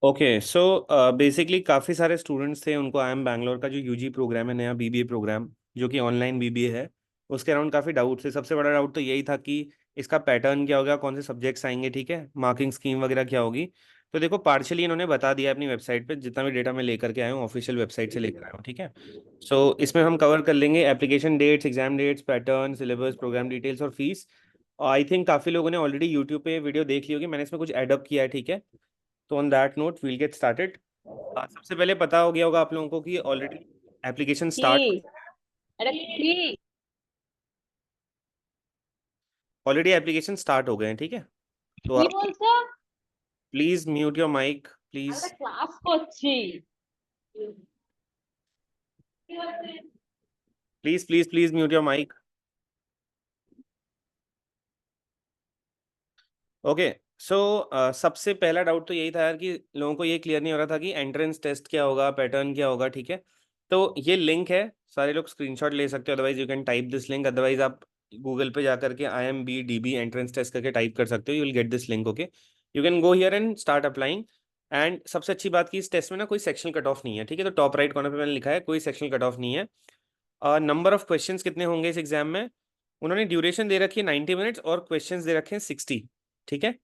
Okay so basically काफ़ी सारे students थे, उनको आई एम बैंगलोर का जो यूजी प्रोग्राम है, नया बीबीए प्रोग्राम जो कि ऑनलाइन बीबीए है, उसके अराउंड काफ़ी डाउट थे। सबसे बड़ा डाउट तो यही था कि इसका पैटर्न क्या होगा, कौन से सब्जेक्ट्स आएंगे, ठीक है, मार्किंग स्कीम वगैरह क्या होगी। तो देखो पार्शियली इन्होंने बता दिया अपनी वेबसाइट पे, जितना भी डेटा मैं लेकर के आया हूँ ऑफिशियल वेबसाइट से लेकर आया हूँ, ठीक है। सो इसमें हम कवर कर लेंगे application dates, exam dates, pattern, syllabus, programme details और फीस। आई थिंक काफ़ी लोगों ने ऑलरेडी यूट्यूब पे वीडियो देख ली होगी, मैंने इसमें कुछ एडअप किया है, ठीक है। तो on that note we'll get started. सबसे पहले पता हो गया होगा आप लोगों को कि ऑलरेडी एप्लीकेशन स्टार्ट की अरे की ऑलरेडी एप्लीकेशन स्टार्ट हो गए हैं, ठीक है। तो কি आप বলছো? Please mute your mic please. আমরা ক্লাস করছি। Please please please mute your mic. Okay so सबसे पहला डाउट तो यही था यार कि लोगों को ये क्लियर नहीं हो रहा था कि एंट्रेंस टेस्ट क्या होगा, पैटर्न क्या होगा, ठीक है। तो ये लिंक है, सारे लोग स्क्रीनशॉट ले सकते हो, otherwise you can type this link, otherwise आप गूगल पे जा करके IMBDB एंट्रेंस टेस्ट करके टाइप कर सकते हो, you will get this link. Okay, you can go here and start applying. And सबसे अच्छी बात की इस टेस्ट में ना कोई सेक्शनल कट ऑफ नहीं है, ठीक है। तो टॉप राइट कॉर्नर पे मैंने लिखा है कोई सेक्शनल कट ऑफ नहीं है। नंबर ऑफ क्वेश्चंस कितने होंगे इस एग्जाम में, उन्होंने ड्यूरेशन दे रखी है 90 मिनट्स और क्वेश्चंस दे रखे हैं 60, ठीक है।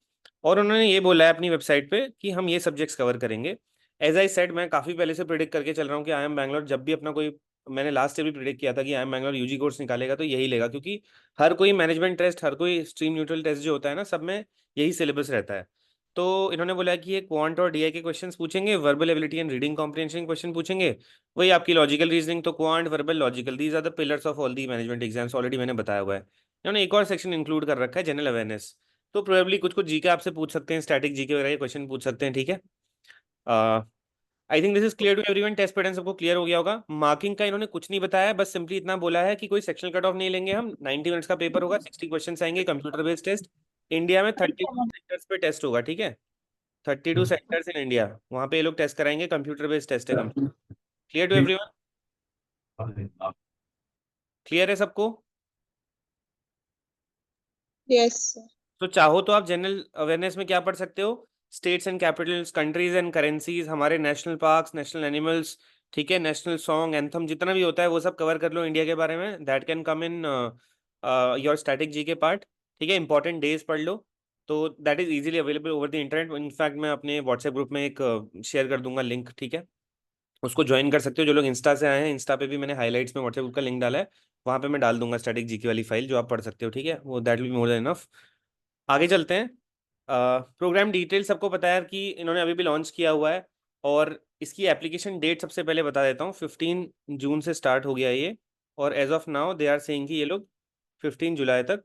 और उन्होंने ये बोला है अपनी वेबसाइट पे कि हम ये सब्जेक्ट्स कवर करेंगे। एज आई सेड, मैं काफ़ी पहले से प्रिडिक्ट करके चल रहा हूँ कि आई एम बैंगलोर जब भी अपना कोई, मैंने लास्ट ईयर भी प्रिडिक्ट किया था कि I M Bangalore UG course निकालेगा तो यही लेगा, क्योंकि हर कोई मैनेजमेंट टेस्ट, हर कोई स्ट्रीम न्यूट्रल टेस्ट जो होता है ना, सब में यही सिलेबस रहता है। तो इन्होंने बोला कि ये क्वांट और डीआई के क्वेश्चंस पूछेंगे, verbal ability and reading comprehension question पूछेंगे, वही आपकी लॉजिकल रीजनिंग, तो quant, verbal, logical, these are the pillars of all the management exams, already मैंने बताया हुआ है। इन्होंने एक और सेक्शन इंक्लूड कर रखा है, जनरल अवेयरनेस। तो प्रोबेबली कुछ कुछ जीके आपसे पूछ सकते हैं, स्टैटिक जीके वगैरह के क्वेश्चन पूछ सकते हैं, ठीक है। I think this is clear to everyone, test pattern सबको क्लियर हो गया होगा। मार्किंग का इन्होंने कुछ नहीं बताया, बस सिंपली इतना बोला है कि कोई सेक्शनल कट ऑफ नहीं लेंगे हम, 90 मिनट्स का पेपर होगा, 60 क्वेश्चन आएंगे, कंप्यूटर बेस्ड टेस्ट। इंडिया में 32 सेक्टर्स पे टेस्ट होगा, ठीक है। 32 सेक्टर्स इन इंडिया, वहाँ पे ये लोग टेस्ट कराएंगे, कंप्यूटर बेस्ड टेस्ट है। क्लियर टू एवरीवन, क्लियर है सबको। Yes sir. तो चाहो तो आप जनरल अवेयरनेस में क्या पढ़ सकते हो, states and Capitals, countries and currencies, हमारे नेशनल पार्क्स, नेशनल एनिमल्स, ठीक है, नेशनल सॉन्ग, एंथम, जितना भी होता है वो सब कवर कर लो इंडिया के बारे में, that can come in your static G के पार्ट, ठीक है। इंपॉर्टेंट डेज पढ़ लो, तो that is easily available over the internet. In fact मैं अपने व्हाट्सएप ग्रुप में एक शेयर कर दूंगा लिंक, ठीक है, उसको ज्वाइन कर सकते हो। जो लोग इंस्टा से आए हैं, इंस्टा पे भी मैंने हाईलाइट्स में व्हाट्सएप ग्रुप का लिंक डाला है, वहाँ पे मैं डाल दूंगा स्टैटिक जीके वाली फाइल, जो आप पढ़ सकते हो, ठीक है, वो that will be more than enough. आगे चलते हैं। प्रोग्राम डिटेल सबको पता है कि इन्होंने अभी भी लॉन्च किया हुआ है, और इसकी एप्लीकेशन डेट सबसे पहले बता देता हूँ, 15 जून से स्टार्ट हो गया है ये, और as of now they are saying कि ये लोग 15 जुलाई तक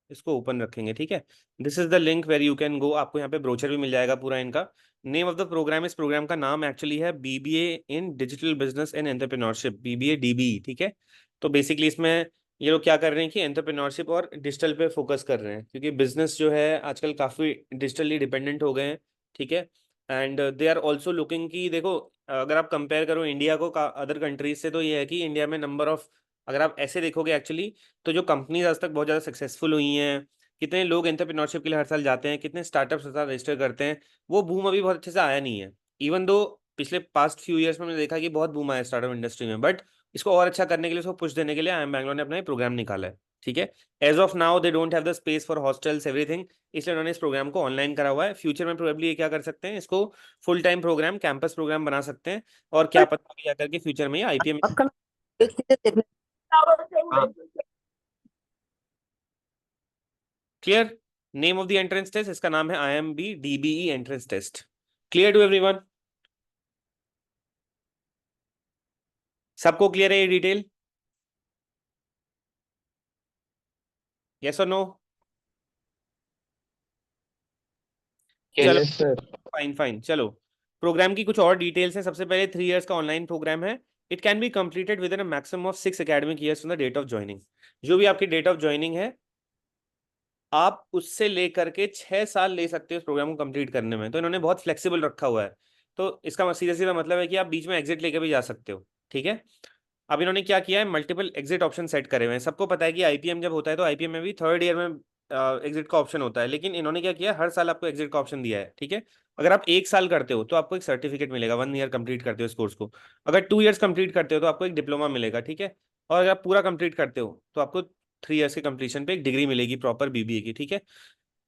इसको ओपन रखेंगे, ठीक है। This is the link where you can go, आपको यहाँ पे ब्रोचर भी मिल जाएगा पूरा इनका। नेम ऑफ द प्रोग्राम, इस प्रोग्राम का नाम एक्चुअली है BBA in digital business and entrepreneurship, BBA DB, ठीक है। तो बेसिकली इसमें ये लोग क्या कर रहे हैं कि एंटरप्रेन्योरशिप और डिजिटल पे फोकस कर रहे हैं, क्योंकि बिजनेस जो है आजकल काफ़ी डिजिटली डिपेंडेंट हो गए हैं, ठीक है। And they are also looking कि देखो, अगर आप कंपेयर करो इंडिया को अदर कंट्रीज से, तो ये है कि इंडिया में नंबर ऑफ, अगर आप ऐसे देखोगे एक्चुअली, तो जो कंपनीज आज तक बहुत ज़्यादा सक्सेसफुल हुई हैं, कितने लोग एंटरप्रेन्योरशिप के लिए हर साल जाते हैं, कितने स्टार्टअप्स हर साल रजिस्टर करते हैं, वो बूम अभी बहुत अच्छे से आया नहीं है। इवन दो पिछले पास्ट फ्यू ईयर्स में मैंने देखा कि बहुत बूम आया स्टार्टअप इंडस्ट्री में, बट इसको और अच्छा करने के लिए, उसको पुश देने के लिए आई एम बैंगलोर ने अपना एक प्रोग्राम निकाला है, ठीक है। As of now they don't have the space for hostels everything, इसलिए उन्होंने इस प्रोग्राम को ऑनलाइन करा हुआ है। फ्यूचर में प्रोबेबली ये क्या कर सकते हैं, इसको full time programme, campus programme बना सकते हैं, और क्या पता क्या करके फ्यूचर में ये IPM। हाँ, clear. Name of the entrance test, इसका नाम है IMBDBE entrance test. Clear to everyone, सबको क्लियर है ये डिटेल, यस और नो। चलो यस सर। फाइन फाइन, चलो प्रोग्राम की कुछ और डिटेल्स हैं। सबसे पहले 3 इयर्स का ऑनलाइन प्रोग्राम है। It can be completed within a maximum of 6 academic years from the date of joining. जो भी आपकी डेट ऑफ ज्वाइनिंग है, आप उससे लेकर के 6 साल ले सकते हो इस प्रोग्राम को कंप्लीट करने में। तो इन्होंने बहुत फ्लेक्सिबल रखा हुआ है, तो इसका सीधा सीधा मतलब है कि आप बीच में एग्जिट लेकर भी जा सकते हो, ठीक है। अब इन्होंने क्या किया है, मल्टीपल एग्जिट ऑप्शन सेट करे हुए हैं। सबको पता है कि IPM जब होता है तो IPM में भी 3rd ईयर में एग्जिट का ऑप्शन होता है, लेकिन इन्होंने क्या किया, हर साल आपको एग्जिट का ऑप्शन दिया है, ठीक है। अगर आप 1 साल करते हो तो आपको एक सर्टिफिकेट मिलेगा, 1 ईयर कंप्लीट करते हो इस कोर्स को। अगर 2 ईयर्स कंप्लीट करते हो तो आपको एक डिप्लोमा मिलेगा, ठीक है। और अगर आप पूरा कंप्लीट करते हो तो आपको 3 ईयर्स के कंप्लीशन पे एक डिग्री मिलेगी प्रॉपर बीबीए की, ठीक है।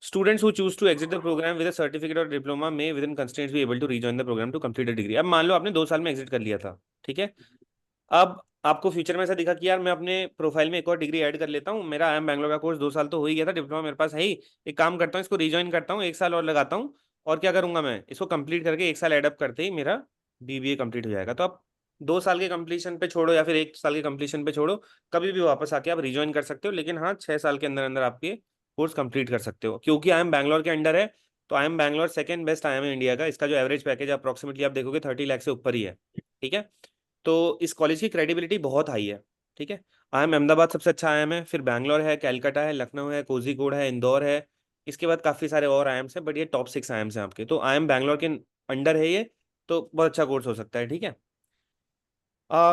Students who choose to exit the programme with a certificate or diploma may within constraints be able to rejoin the programme to complete a degree. अब मान लो आपने 2 साल में एग्जिट कर लिया था, ठीक है। अब आपको फ्यूचर में ऐसा दिखा कि यार मैं अपने प्रोफाइल में एक और डिग्री ऐड कर लेता हूँ, मेरा आई एम बैंगलोर का कोर्स 2 साल तो हो ही गया था, डिप्लोमा मेरे पास है ही, एक काम करता हूँ इसको रिज्वाइन करता हूँ, 1 साल और लगाता हूँ, और क्या करूंगा मैं इसको कंप्लीट करके 1 साल एडअप करते ही मेरा बीबीए कंप्लीट हो जाएगा। तो आप 2 साल के कंप्लीशन पे छोड़ो या फिर 1 साल के कंप्लीशन पे छोड़ो, कभी भी वापस आके आप रिज्वाइन कर सकते हो, लेकिन हाँ 6 साल के अंदर अंदर आपके कोर्स कंप्लीट कर सकते हो। क्योंकि आई एम बैंगलोर के अंडर है, तो I am Bangalore second best I am India का, इसका जो एवरेज पैकेज अप्रोक्सीमेटली आप देखोगे 30 लाख से ऊपर ही है, ठीक है। तो इस कॉलेज की क्रेडिबिलिटी बहुत हाई है, ठीक है। आईएम अहमदाबाद सबसे अच्छा आईएम है, फिर बैंगलोर है, कैलकाटा है, लखनऊ है, कोझीकोड है, इंदौर है, इसके बाद काफी सारे और आईएम्स हैं, बट ये टॉप 6 आईएम्स हैं आपके, तो आईएम बैंगलोर के अंडर है ये, तो बहुत अच्छा कोर्स हो सकता है, ठीक है।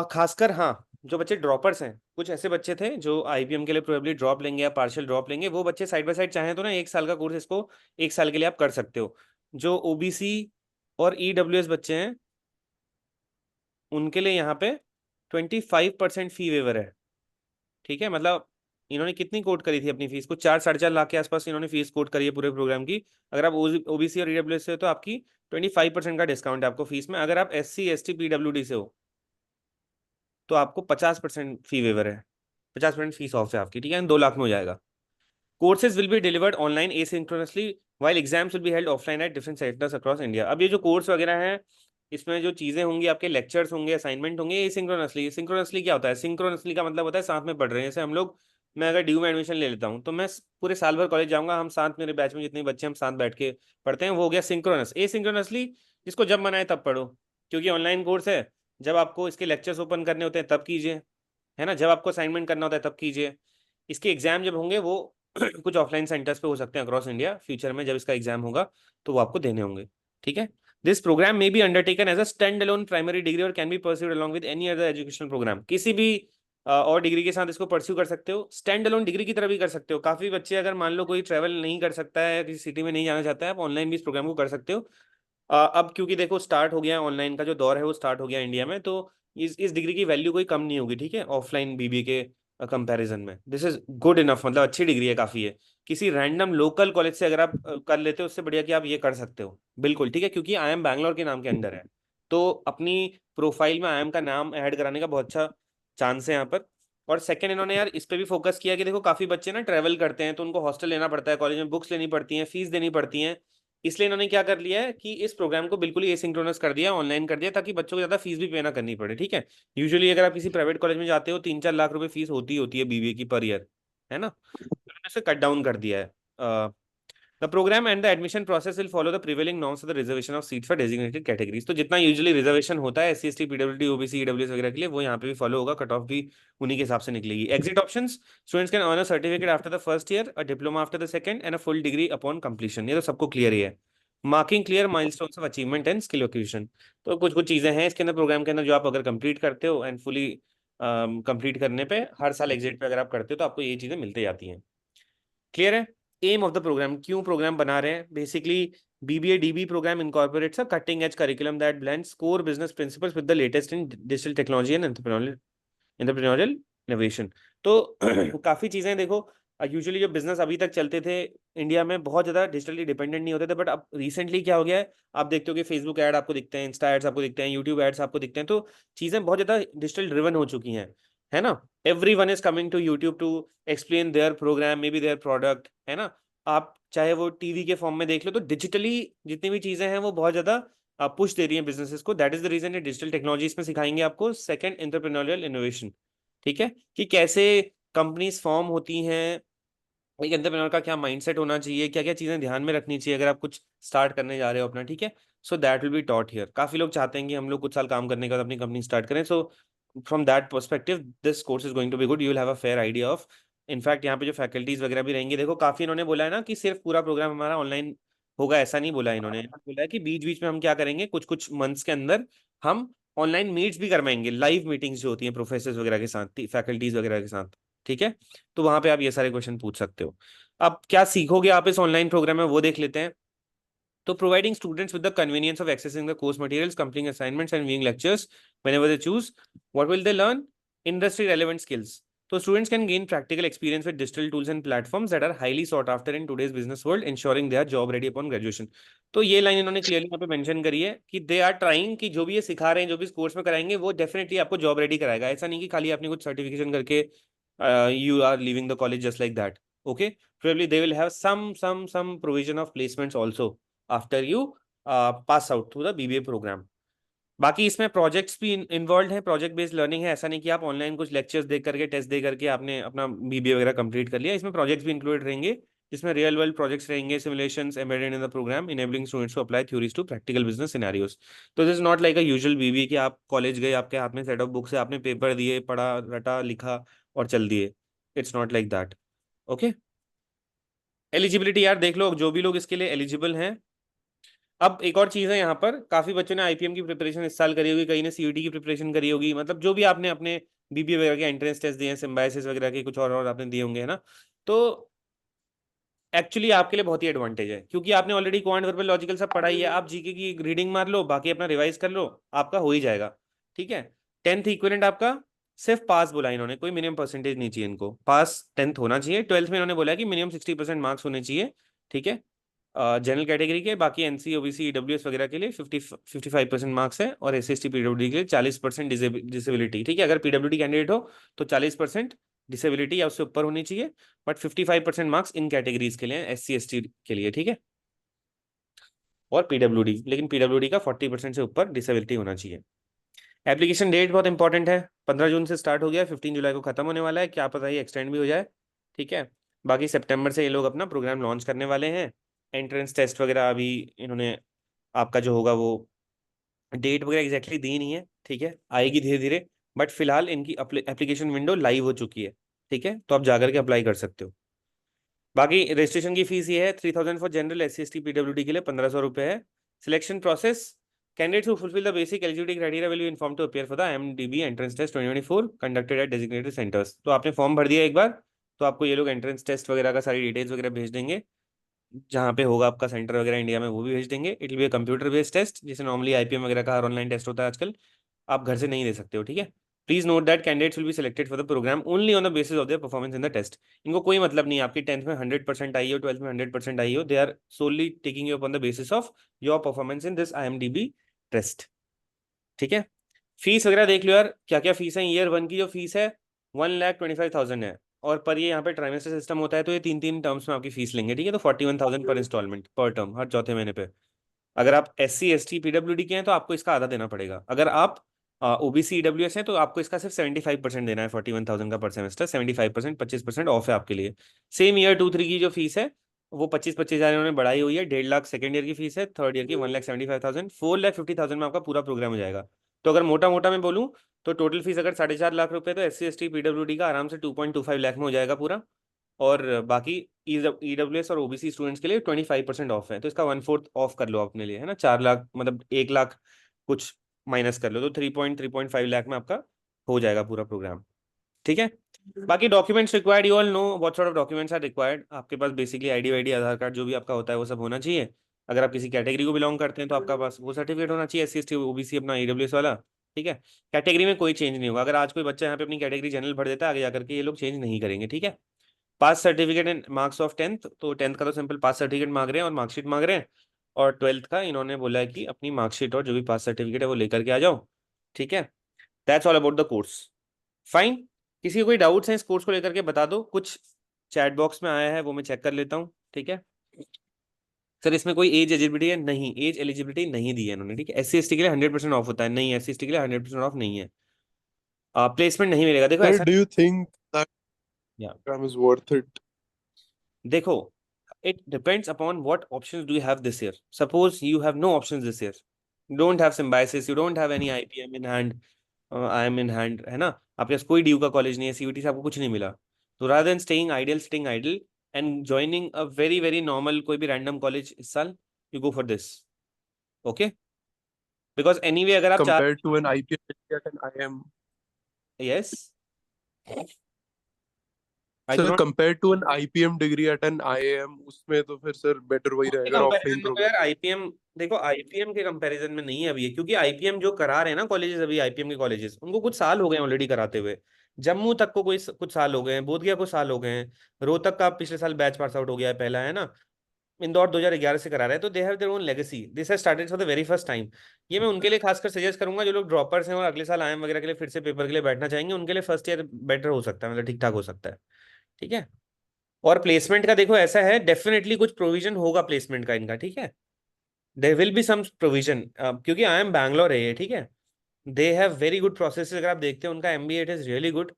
खासकर हाँ, जो बच्चे ड्रॉपर्स हैं, कुछ ऐसे बच्चे थे जो आईबीएम के लिए प्रोबेबली ड्रॉप लेंगे या पार्शियल ड्रॉप लेंगे, वो बच्चे साइड बाय साइड चाहें तो ना 1 साल का कोर्स इसको 1 साल के लिए आप कर सकते हो। जो ओबीसी और ईडब्ल्यूएस बच्चे हैं उनके लिए यहाँ पे 25% फी वेवर है, ठीक है। मतलब इन्होंने कितनी कोट करी थी अपनी फीस को, 4 साढ़े 4 लाख के आसपास इन्होंने फीस कोट करी है पूरे प्रोग्राम की। अगर आप ओबीसी और ईडब्ल्यूएस से हो तो आपकी 25% का डिस्काउंट है आपको फीस में। अगर आप एससी एसटी पीडब्ल्यूडी से हो तो आपको 50% फी वेवर है, 50% फीस ऑफ है आपकी, ठीक है, 2 लाख में हो जाएगा। Courses will be delivered online asynchronously while exams will be held offline at different centres across India. अब ये जो कोर्स वगैरह है, इसमें जो चीजें होंगी, आपके लेक्चर्स होंगे, असाइनमेंट होंगे, एसिंक्रोनसली। सिंक्रोनसली क्या होता है? सिंक्रोनसली का मतलब होता है साथ में पढ़ रहे हैं। जैसे हम लोग, मैं अगर ड्यू में एडमिशन ले लेता हूँ तो मैं पूरे साल भर कॉलेज जाऊंगा, हम साथ, मेरे बैच में जितने बच्चे हम साथ बैठ के पढ़ते हैं, वो हो गया सिंक्रोनस। एसिंक्रोनसली जिसको जब मन आए तब पढ़ो, क्योंकि ऑनलाइन कोर्स है, जब आपको इसके लेक्चर्स ओपन करने होते हैं तब कीजिए, है ना, जब आपको असाइनमेंट करना होता है तब कीजिए। इसके एग्जाम जब होंगे वो कुछ ऑफलाइन सेंटर्स पे हो सकते हैं अक्रॉस इंडिया, फ्यूचर में जब इसका एग्जाम होगा तो वो आपको देने होंगे, ठीक है। दिस प्रोग्राम में be undertaken as a stand alone primary degree और can be pursued along with any other educational program. किसी भी और डिग्री के साथ इसको परस्यू कर सकते हो, स्टैंड अलोन डिग्री की तरह भी कर सकते हो। काफी बच्चे, अगर मान लो कोई ट्रैवल नहीं कर सकता है, किसी सिटी में नहीं जाना चाहता है, आप ऑनलाइन भी इस प्रोग्राम को कर सकते हो। अब क्योंकि देखो स्टार्ट हो गया है, ऑनलाइन का जो दौर है वो स्टार्ट हो गया इंडिया में, तो इस डिग्री की वैल्यू कोई कम नहीं होगी, ठीक है, ऑफलाइन बीबीए के कंपैरिजन में। दिस इज गुड इनफ, मतलब अच्छी डिग्री है, काफी है। किसी रैंडम लोकल कॉलेज से अगर आप कर लेते हो, उससे बढ़िया कि आप ये कर सकते हो, बिल्कुल, ठीक है, क्योंकि आई एम बैंगलोर के नाम के अंडर है, तो अपनी प्रोफाइल में आई एम का नाम ऐड कराने का बहुत अच्छा चांस है यहाँ पर। और सेकंड, इन्होंने यार इस पे भी फोकस किया कि देखो काफी बच्चे ना ट्रैवल करते हैं, तो उनको हॉस्टल लेना पड़ता है, कॉलेज में बुक्स लेनी पड़ती हैं, फीस देनी पड़ती है, इसलिए इन्होंने क्या कर लिया है कि इस प्रोग्राम को बिल्कुल ही एसिंक्रोनस कर दिया, ऑनलाइन कर दिया, ताकि बच्चों को ज्यादा फीस भी पे ना करनी पड़े, ठीक है। यूजुअली अगर आप किसी प्राइवेट कॉलेज में जाते हो 3-4 लाख रुपए फीस होती है बीबीए की पर ईयर, है ना, तो इन्होंने इसे कट डाउन कर दिया है। The programme and the admission process will follow the prevailing norms of the reservation of seats for designated categories. तो जितना यूजुअली रिजर्वेशन होता है SC ST PWD OBC EWS वगैरह के लिए, वो यहाँ पे भी फॉलो होगा, कट ऑफ भी उन्हीं के हिसाब से निकलेगी। Exit options, students can earn a certificate after the first year, a diploma after the second and a full degree upon completion. ये तो सबको क्लियर ही है। Marking clear milestones of achievement and skill acquisition. तो कुछ कुछ चीजें हैं इसके अंदर, प्रोग्राम के अंदर, जो आप अगर कंप्लीट करते हो एंड फुली कंप्लीट करने पे हर साल एग्जिट पे अगर आप करते हो तो आपको ये चीजें मिलती जाती हैं। क्लियर है? एम ऑफ द प्रोग्राम, क्यों प्रोग्राम बना रहे हैं, basically BBA DB programme incorporates a cutting edge curriculum that blends core business principles with the latest in digital technology and entrepreneurial innovation. तो काफी चीजें देखो, यूजुअली जो बिजनेस अभी तक चलते थे इंडिया में, बहुत ज्यादा डिजिटली डिपेंडेंट नहीं होते थे, बट अब रिसेंटली क्या हो गया है, आप देखते हो कि फेसबुक ऐड आपको दिखते हैं, इंस्टा एड्स आपको दिखते हैं, यूट्यूब एड्स आपको दिखते हैं, तो चीजें बहुत ज्यादा डिजिटल ड्रिवन हो चुकी हैं, है ना। Everyone is coming to YouTube to explain their programme, maybe their product, है ना। आप चाहे वो टीवी के फॉर्म में देख लो, तो डिजिटली जितनी भी चीजें हैं वो बहुत ज्यादा पुश दे रही हैं बिजनेसेस को। दैट इज द रीजन ये डिजिटल टेक्नोलॉजी इसमें सिखाएंगे आपको। सेकंड, एंटरप्रेन्योरियल इनोवेशन, ठीक है, कि कैसे कंपनीज फॉर्म होती हैं, एक एंटरप्रेन्योर का क्या माइंडसेट होना चाहिए, क्या क्या चीजें ध्यान में रखनी चाहिए अगर आप कुछ स्टार्ट करने जा रहे हो अपना, ठीक है। So that will be taught here. काफी लोग चाहते हैं कि हम लोग कुछ साल काम करने के बाद अपनी कंपनी स्टार्ट करें, so from that perspective this course is going to be good, you will have a fair idea of. In fact यहाँ पे जो फैकल्टीज वगैरह भी रहेंगे, देखो काफी इन्होंने बोला है ना कि सिर्फ पूरा प्रोग्राम हमारा ऑनलाइन होगा, ऐसा नहीं बोला इन्होंने बोला है कि बीच बीच में हम क्या करेंगे, कुछ कुछ मंथ्स के अंदर हम ऑनलाइन मीट्स भी करवाएंगे, लाइव मीटिंग्स जो होती हैं प्रोफेसर वगैरह के साथ, फैकल्टीज वगैरह के साथ, ठीक है। तो वहां पे आप ये सारे क्वेश्चन पूछ सकते हो। अब क्या सीखोगे आप इस ऑनलाइन प्रोग्राम में, वो देख लेते हैं। तो providing students with the convenience of accessing the course materials, completing assignments and viewing lectures whenever they choose. What will they learn? Industry relevant skills. So students can gain practical experience with digital tools and platforms that are highly sought after in today's business world, ensuring they are job ready upon graduation. तो ये line इन्होंने clearly यहाँ पे mention करी है कि they are trying कि जो भी ये सिखा रहे हैं, जो भी इस कोर्स में कराएंगे, वो डेफिनेटली आपको जॉब रेडी कराएगा. ऐसा नहीं कि खाली आपने कुछ सर्टिफिकेशन करके you are leaving the college just like that. Okay, probably they will have some provision of placements also after you pass out through the BBA program. बाकी इसमें प्रोजेक्ट्स भी इन्वॉल्व है, प्रोजेक्ट बेस्ड लर्निंग है. ऐसा नहीं कि आप online कुछ लेक्चर्स देख करके, टेस्ट दे करके आपने अपना बीबीए वगैरह कंप्लीट कर लिया. इसमें प्रोजेक्ट्स भी इंक्लूडेड रहेंगे, जिसमें रियल वर्ल्ड प्रोजेक्ट्स रहेंगे, simulations embedded in the program, enabling students to apply theories to practical business scenarios. तो this is not like a usual BBA कि आप कॉलेज गए, आपके हाथ में सेट ऑफ बुक्स है, आपने पेपर दिए, पढ़ा, रटा, लिखा और चल दिए. It's not like that. Okay, eligibility यार देख लो, जो भी लोग इसके लिए एलिजिबल हैं. अब एक और चीज है यहाँ पर, काफी बच्चों ने आईपीएम की प्रिपरेशन इस साल करी होगी, कहीं ने सीयूटी की प्रिपरेशन करी होगी, मतलब जो भी आपने अपने बीबीए वगैरह के एंट्रेंस टेस्ट दिए हैं, सिम्बायोसिस वगैरह के कुछ और आपने दिए होंगे, है ना. तो एक्चुअली आपके लिए बहुत ही एडवांटेज है, क्योंकि आपने ऑलरेडी क्वांट वर्बल लॉजिकल सब पढ़ाई है. आप जीके की रीडिंग मार लो, बाकी अपना रिवाइज कर लो, आपका हो ही जाएगा. ठीक है. 10th इक्विवेलेंट आपका सिर्फ पास बोला इन्होंने, कोई मिनिमम परसेंटेज नहीं चाहिए इनको, पास 10th होना चाहिए. 12th में इन्होंने बोला कि मिनिमम 60% मार्क्स होने चाहिए. ठीक है. जनरल कैटेगरी के, बाकी एनसी ओबीसी ईडब्ल्यूएस वगैरह के लिए 55% मार्क्स है, और एससी एसटी पीडब्ल्यूडी के लिए 40% डिसेबिलिटी. ठीक है, अगर पीडब्ल्यूडी कैंडिडेट हो तो 40% डिसेबिलिटी या उससे ऊपर होनी चाहिए, बट 55% मार्क्स इन कैटेगरीज के लिए, एससी एसटी के लिए. ठीक है, और पीडब्ल्यूडी, लेकिन पीडब्ल्यूडी का 40% से ऊपर डिसेबिलिटी होना चाहिए. एप्लीकेशन डेट बहुत इंपॉर्टेंट है, 15 जून से स्टार्ट हो गया, 15 जुलाई को खत्म होने वाला है, क्या पता ये एक्सटेंड भी हो जाए. ठीक है. बाकी सितंबर से ये लोग अपना प्रोग्राम लॉन्च करने वाले हैं. एंट्रेंस टेस्ट वगैरह अभी इन्होंने आपका जो होगा वो डेट वगैरह एग्जैक्टली दी नहीं है. ठीक है, आएगी धीरे धीरे, बट फिलहाल इनकी एप्लीकेशन विंडो लाइव हो चुकी है. ठीक है, तो आप जाकर के अप्लाई कर सकते हो. बाकी रजिस्ट्रेशन की फीस ये है 3000 for general, SC ST PWD के लिए 1500 रुपये है. Selection process, candidates who fulfil the basic eligibility criteria will be informed to appear for the IMDb entrance test 2024 conducted at designated centres. तो आपने फॉर्म भर दिया एक बार, तो आपको ये लोग एंट्रेंस टेस्ट वगैरह का सारी डिटेल्स वगैरह भेज देंगे, जहाँ पे होगा आपका सेंटर वगैरह इंडिया में, वो भी भेज देंगे. It will be computer based test, जैसे नॉर्मली आईपीएम वगैरह का ऑनलाइन टेस्ट होता है आजकल, आप घर से नहीं दे सकते हो. ठीक है. Please note that candidates will be selected for the programme only on the basis of their performance in the test. इनको कोई मतलब नहीं है आपकी 10th में 100% आई हो, 12th में 100% आई हो. They are solely taking you on the basis of your performance in this IMDb test. ठीक है. फीस वगैरह देख लो यार, क्या क्या फीस है. ईयर 1 की जो फीस है 1,25,000 है, और पर ये यहाँ पे ट्राइमेस्टर सिस्टम होता है, तो ये 3 टर्म्स में आपकी फीस लेंगे. ठीक है, तो 41,000 पर इंस्टॉलमेंट पर टर्म, हर चौथे महीने पे. अगर आप SC ST PWD के हैं तो आपको इसका आधा देना पड़ेगा. अगर आप OBC EWS हैं तो आपको इसका सिर्फ 75% देना है. 41,000 का पर सेमेस्टर 75%, 25% ऑफ है आपके लिए. सेम ईयर 2-3 की जो फीस है वो 25,000 इन्होंने बढ़ाई हुई है. 1.5 लाख सेकंड ईयर की फीस है, थर्ड ईयर की 1,75,000, 4,50,000 में आपका पूरा प्रोग्राम हो जाएगा. तो अगर मोटा मोटा मैं बोलूँ तो टोटल फीस अगर 4.5 लाख रुपए, तो SC ST PWD का आराम से 2.25 लाख में हो जाएगा पूरा. और बाकी EWS और OBC स्टूडेंट्स के लिए 25% ऑफ है, तो इसका 1/4 ऑफ कर लो अपने लिए, है ना. 4 लाख मतलब 1 लाख कुछ माइनस कर लो, तो 3.5 लाख में आपका हो जाएगा पूरा प्रोग्राम. ठीक है. बाकी documents required, you all know what sort of documents are required. आपके पास बेसिकली आईडी वाईडी, आधार कार्ड, जो भी आपका होता है वो सब होना चाहिए. अगर आप किसी कैटेगरी को बिलोंग करते हैं तो आपका पास वो सर्टिफिकेट होना चाहिए, SC ST OBC अपना EWS वाला. ठीक है. कैटेगरी में कोई चेंज नहीं होगा. अगर आज कोई बच्चा यहाँ पे अपनी कैटेगरी जनरल भर देता है, आगे जाकर के ये लोग चेंज नहीं करेंगे. ठीक है. Pass certificate and marks of 10th, तो 10th का तो सिंपल पास सर्टिफिकेट मांग रहे हैं और मार्कशीट मांग रहे हैं, और 12th का इन्होंने बोला है कि अपनी मार्कशीट और जो भी पास सर्टिफिकेट है वो लेकर के आ जाओ. ठीक है. That's all about the course. Fine. किसी को कोई डाउट्स हैं इस कोर्स को लेकर के बता दो. कुछ चैट बॉक्स में आया है वो मैं चेक कर लेता हूँ. ठीक है. सर इसमें कोई एज एलिजिबिलिटी है? नहीं, एज एलिजिबिलिटी नहीं दी है इन्होंने. ठीक है. SC ST के लिए 100% ऑफ होता है? नहीं, SC ST के लिए 100% ऑफ नहीं है. प्लेसमेंट नहीं मिलेगा. देखो Sir, ऐसा, do you think that या program is worth it? देखो, it depends upon what options do you have this year. Suppose you have no options this year, you don't have symbiosis, you don't have any IPM in hand, IM in hand, है ना. आपके पास कोई DU का college नहीं है, CUT से आपको कुछ नहीं मिला, तो rather than staying idle, sitting idle and joining a very very normal कोई भी random college इस साल, you go for this. Okay, because anyway अगर आप चार, Compared to an IPM at an IM. yes, I do sir not. Compare to an IPM degree at an IIM, उसमें तो फिर सर बेटर वही रहेगा कंपैरिजन ऑफलाइन में तो प्रोग्राम। यार आईपीएम, देखो आईपीएम के कंपैरिजन में नहीं है अभी ये, क्योंकि आईपीएम जो करा रहे हैं ना कॉलेजेस, अभी आईपीएम के कॉलेजेस उनको कुछ साल हो गए ऑलरेडी कराते हुए। जम्मू तक को कोई कुछ साल हो गए हैं, बोधगया को साल हो गए हैं, रोहतक का पिछले साल बैच पास आउट हो गया है पहला, है ना। इंदौर 2011 से करा रहे हैं, तो they have their own legacy, this has started for the very first time. ये मैं उनके लिए खासकर सजेस्ट करूंगा जो लोग ड्रॉपर्स हैं और अगले साल आईएम वगैरह के लिए फिर से पेपर के लिए बैठना चाहेंगे, उनके लिए फर्स्ट ईयर बेटर हो सकता है, मतलब ठीक ठाक हो सकता है। ठीक है। और प्लेसमेंट का देखो ऐसा है, डेफिनेटली कुछ प्रोविजन होगा प्लेसमेंट का इनका, ठीक है। There will be some provision, क्योंकि आई एम बैंगलोर है ये, ठीक है। They have very good process, अगर आप देखते हैं उनका MBA, it is really good.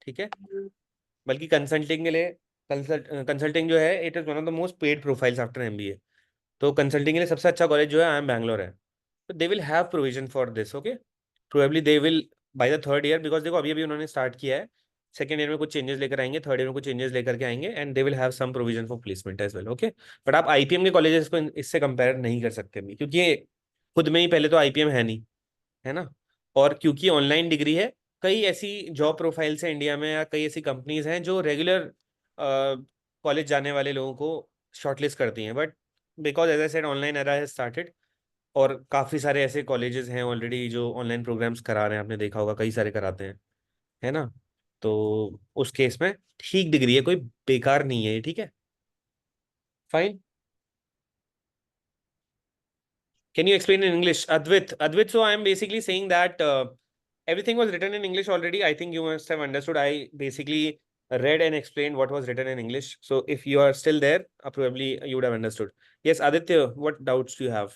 ठीक है। बल्कि कंसल्टिंग के लिए, कंसल्टिंग जो है it is one of the most paid profiles after MBA. तो कंसल्टिंग के लिए सबसे अच्छा कॉलेज जो है आई एम बैंगलोर है। तो they will have provision for this, okay. Probably they will by the third year, because देखो अभी अभी उन्होंने स्टार्ट किया है। सेकंड ईयर में कुछ चेंजेस लेकर आएंगे, थर्ड ईयर में कुछ चेंजेस लेकर के आएंगे, and they will have some provision for placement as well, okay. But आप आईपीएम के कॉलेजेस को इससे कंपेयर नहीं कर सकते अभी, क्योंकि ये खुद में ही पहले तो आईपीएम है नहीं, है ना। और क्योंकि ऑनलाइन डिग्री है, कई ऐसी जॉब प्रोफाइल्स हैं इंडिया में, या कई ऐसी कंपनीज हैं जो रेगुलर कॉलेज जाने वाले लोगों को शॉर्टलिस्ट करती हैं, but because as I said online era has started, और काफ़ी सारे ऐसे कॉलेजेस हैं ऑलरेडी जो ऑनलाइन प्रोग्राम्स करा रहे हैं, आपने देखा होगा कई सारे कराते हैं, है ना। तो उस केस में ठीक डिग्री है, कोई बेकार नहीं है ये, ठीक है। Fine. Can you explain in English? Advait, so I am basically saying that everything was written in English already. I think you must have understood. I basically read and explained what was written in English. So if you are still there, probably you would have understood. Yes, Aditya, what doubts do you have?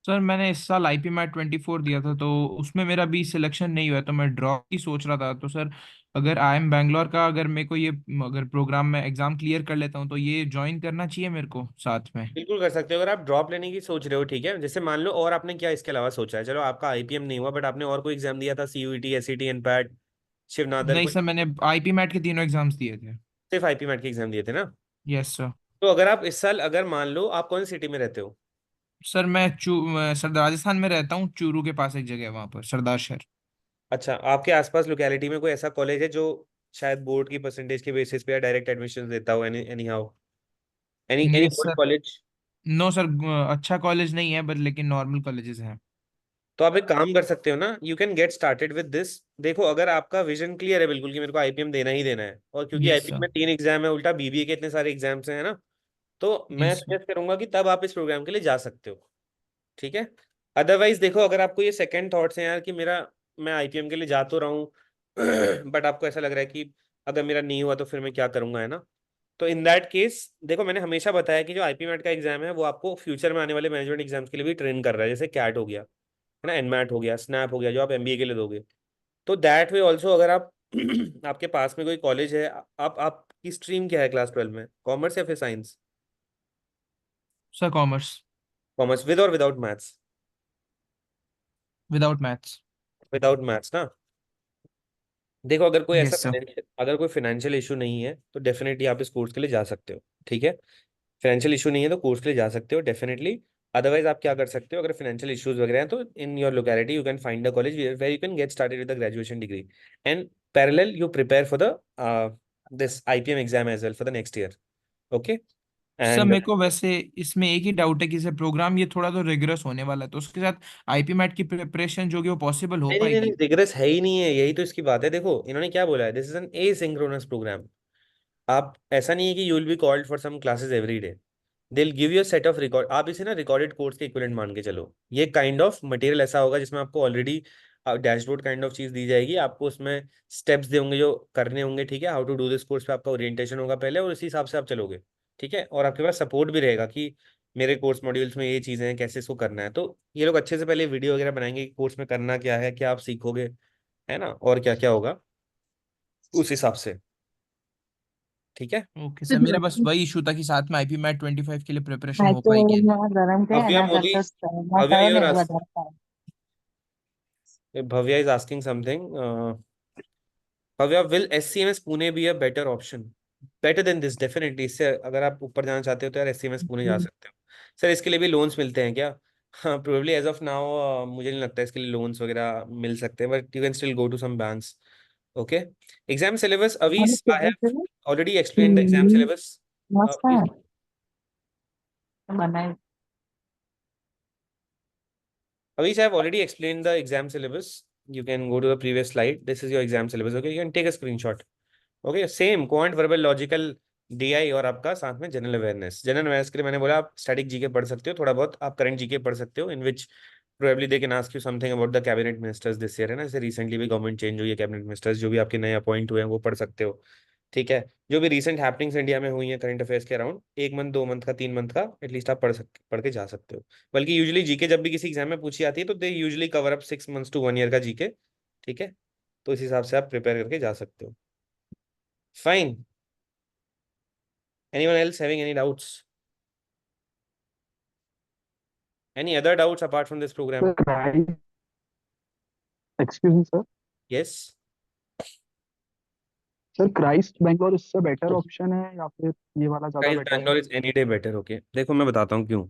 Sir मैंने इस साल IP mat 24 दिया था, तो उसमें मेरा भी selection नहीं हुआ, तो मैं ड्रॉप की सोच रहा था। तो सर अगर आई एम बैंगलोर का, अगर मेरे को ये अगर प्रोग्राम में एग्जाम क्लियर कर लेता हूँ तो ये ज्वाइन करना चाहिए मेरे को साथ में। बिल्कुल कर सकते हो अगर आप ड्रॉप लेने की सोच रहे हो, ठीक है। जैसे मान लो, और आपने क्या इसके अलावा सोचा है, चलो आपका आईपीएम नहीं हुआ, बट आपने और कोई एग्जाम दिया था, सीयूईटी, एसईटी, एनपैट, शिवनादर, नहीं कोई? सर, मैंने आईपी मैट के तीनों एग्जाम्स दिए थे। सिर्फ आईपी मैट के एग्जाम दिए थे ना। Yes sir. तो अगर आप इस साल, अगर मान लो, आप कौन सी सिटी में रहते हो? सर सर राजस्थान में रहता हूँ, चूरू के पास एक जगह है, वहाँ पर सरदार शहर। अच्छा, आपके आसपास लोकेलिटी में कोई ऐसा कॉलेज है जो शायद बोर्ड की परसेंटेज के बेसिस पे या डायरेक्ट एडमिशन देता हो, any any how, any yes good sir. College? No sir, अच्छा कॉलेज नहीं है, बट लेकिन नॉर्मल कॉलेजेस हैं। तो आप एक काम कर सकते हो ना, you can get started with this. देखो अगर आपका विजन क्लियर है बिल्कुल कि मेरे को आईपीएम देना ही देना है, और क्योंकि यस आईपीएम सर। में 3 एग्जाम है, उल्टा बीबीए के इतने सारे एग्जाम्स हैं, है ना। तो मैं यस सर। सजेस्ट करूंगा कि तब आप इस प्रोग्राम के लिए जा सकते हो, ठीक है। अदरवाइज देखो, अगर आपको ये सेकंड थॉट्स हैं यार कि मेरा, मैं आईपीएम के लिए जा तो रहा हूँ बट आपको ऐसा लग रहा है कि अगर मेरा नहीं हुआ तो फिर मैं क्या करूंगा, है ना। तो इन दैट केस देखो, मैंने हमेशा बताया कि जो आईपी मैट का एग्जाम है वो आपको फ्यूचर में आने वाले मैनेजमेंट एग्जाम्स के लिए भी ट्रेन कर रहा है, जैसे कैट हो गया, है ना, एनमैट हो गया, स्नैप हो गया, जो आप एमबीए के लिए दोगे। तो दैट वे ऑल्सो, अगर आप आपके पास में कोई कॉलेज है, आप आपकी स्ट्रीम क्या है क्लास 12 में, कॉमर्स या फिर science? Sir commerce. Commerce with और without maths? Without maths. Without maths ना। देखो अगर कोई ऐसा यस सर। फाइनेंशियल, अगर कोई फाइनेंशियल इशू नहीं है तो डेफिनेटली आप इस कोर्स के लिए जा सकते हो, ठीक है। फाइनेंशियल इशू नहीं है तो कोर्स के लिए जा सकते हो डेफिनेटली। अदरवाइज आप क्या कर सकते हो, अगर फाइनेंशियल इश्यूज वगैरह हैं तो in your locality you can find a college where you can get started with the graduation degree, and parallel you prepare for the this IPM exam as well for the next year, okay. Sir and मेरे को वैसे इसमें एक ही doubt है कि sir programme ये थोड़ा तो रिगरस होने वाला है, तो उसके साथ आईपी मैट की प्रिपरेशन जो कि वो पॉसिबल हो नहीं नहीं नहीं, पाएगी? रिग्रेस है ही नहीं है, यही तो इसकी बात है। देखो इन्होंने क्या बोला है, this is an asynchronous program. आप, ऐसा नहीं है कि you will be called for some classes every day, they will give you set of record, आप इसे ना रिकॉर्डेड कोर्स के इक्विवेलेंट मान के चलो। ये काइंड ऑफ मटेरियल ऐसा होगा जिसमें आपको ऑलरेडी डैशबोर्ड काइंड ऑफ चीज दी जाएगी, आपको उसमें स्टेप्स देंगे जो करने होंगे, ठीक है। How to do this course पे आपका ओरिएंटेशन होगा पहले, और इसी हिसाब से आप चलोगे, ठीक है। और आपके पास सपोर्ट भी रहेगा कि मेरे कोर्स मॉड्यूल्स में ये चीज़ें हैं, कैसे इसको करना है। तो ये लोग अच्छे से पहले वीडियो वगैरह बनाएंगे कि कोर्स में करना क्या है, क्या आप सीखोगे, है ना, और क्या क्या होगा उस हिसाब से, ठीक है। ओके सर, मेरा बस वही इशू था कि साथ में आईपी मैट 25 के लिए प्रिपरेशन हो तो पाएगी। ना गरम के भव्या ना मोदी, करते ना भव्या करो यूर, ने बदलता है। Bhavya is asking something. Bhavya, will SCMS Pune be a better option, better than this? Definitely, इससे अगर आप ऊपर जाना चाहते हो तो यार एससीएमएस पुणे जा सकते हो। सर इसके लिए भी लोन्स मिलते हैं क्या? हाँ, प्रोबेबली एज ऑफ नाउ मुझे नहीं लगता इसके लिए लोन्स वगैरह मिल सकते हैं, but you can still go to some banks. Okay. Exam syllabus, What Avis, is I have it? already explained the exam syllabus. What's Please. that? Banai. Avish, I have already explained the exam syllabus. You can go to the previous slide. This is your exam syllabus. Okay, you can take a screenshot. Okay, same quant, verbal, logical, DI और आपका साथ में general awareness. General awareness के लिए मैंने बोला आप static GK पढ़ सकते हो, थोड़ा बहुत आप करंट जीके पढ़ सकते हो, in which probably they can ask you something about the cabinet ministers this year, है ना, जैसे रिसेंटली भी गवर्नमेंट चेंज हुई है, कैबिनेट मिनिस्टर्स जो भी आपके नए अपॉइंट हुए हैं वो पढ़ सकते हो। ठीक है, जो भी रिसेंट हैपनिंग्स इंडिया में हुई हैं करंट अफेयर्स के अराउंड, 1 मंथ 2 मंथ का 3 मंथ का एटलीस्ट आप पढ़ के जा सकते हो। बल्कि यूजुअली जीके जब भी किसी एग्जाम में पूछी आती है तो they usually cover up 6 months to 1 year का जीके। ठीक है, तो इस हिसाब से आप प्रिपेयर करके जा सकते हो। Fine. Anyone else having any doubts? Any other doubts apart from this program? Sir, Christ. Excuse me, sir. Yes. Sir, Christ Bangalore इससे better option है या फिर ये वाला ज्यादा Christ better है? Bangalore is any day better. Okay. देखो मैं बताता हूँ क्यों।